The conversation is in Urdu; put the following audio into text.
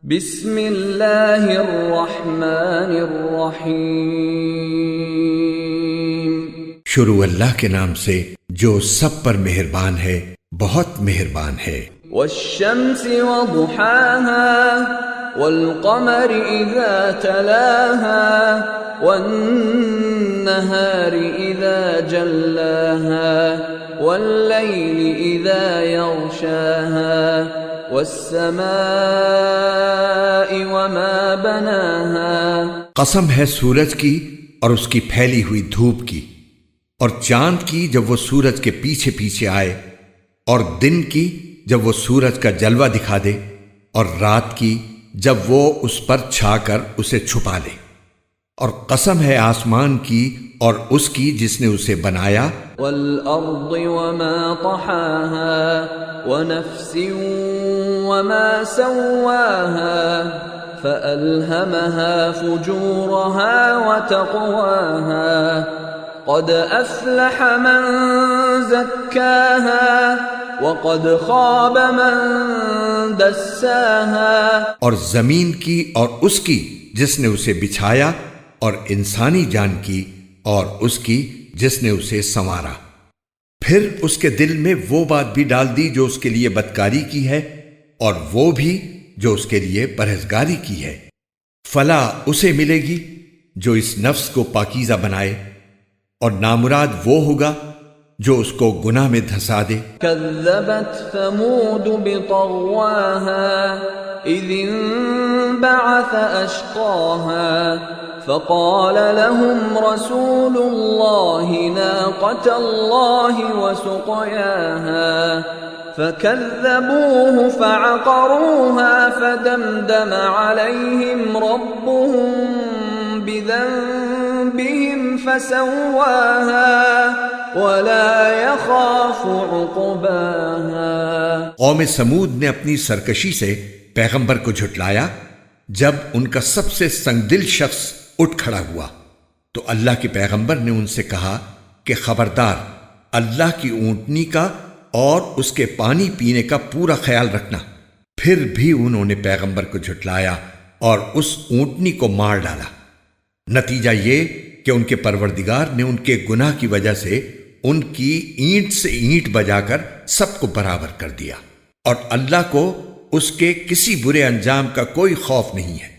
بسم اللہ الرحمن الرحیم۔ شروع اللہ کے نام سے جو سب پر مہربان ہے، بہت مہربان ہے۔ والشمس وضحاها والقمر اذا تلاها والنهار اذا جلاها والليل اذا يغشاها والسماء وما بناها۔ قسم ہے سورج کی اور اس کی پھیلی ہوئی دھوپ کی، اور چاند کی جب وہ سورج کے پیچھے پیچھے آئے، اور دن کی جب وہ سورج کا جلوہ دکھا دے، اور رات کی جب وہ اس پر چھا کر اسے چھپا لے۔ اور قسم ہے آسمان کی اور اس کی جس نے اسے بنایا، والارض وما طحاها ونفس وما سواها فألهمها فجورها وتقواها قد أفلح من زكاها وقد خاب من دساها۔ اور زمین کی اور اس کی جس نے اسے بچھایا، اور انسانی جان کی اور اس کی جس نے اسے سنوارا۔ پھر اس کے دل میں وہ بات بھی ڈال دی جو اس کے لیے بدکاری کی ہے، اور وہ بھی جو اس کے لیے پرہیزگاری کی ہے۔ فلاح اسے ملے گی جو اس نفس کو پاکیزہ بنائے، اور نامراد وہ ہوگا جو اس کو گناہ میں دھسا دے۔ كذبت ثمود بطغواها إذ انبعث أشقاها فقال لهم رسول الله ناقة الله وسقياها فكذبوه فعقروها فدمدم عليهم ربهم بذنبهم فسواها ولا يخاف عقباها۔ قوم سمود نے اپنی سرکشی سے پیغمبر کو جھٹلایا جب ان کا سب سے سنگدل شخص اٹھ کھڑا ہوا، تو اللہ کے پیغمبر نے ان سے کہا کہ خبردار، اللہ کی اونٹنی کا اور اس کے پانی پینے کا پورا خیال رکھنا۔ پھر بھی انہوں نے پیغمبر کو جھٹلایا اور اس اونٹنی کو مار ڈالا۔ نتیجہ یہ کہ ان کے پروردگار نے ان کے گناہ کی وجہ سے ان کی اینٹ سے اینٹ بجا کر سب کو برابر کر دیا، اور اللہ کو اس کے کسی برے انجام کا کوئی خوف نہیں ہے۔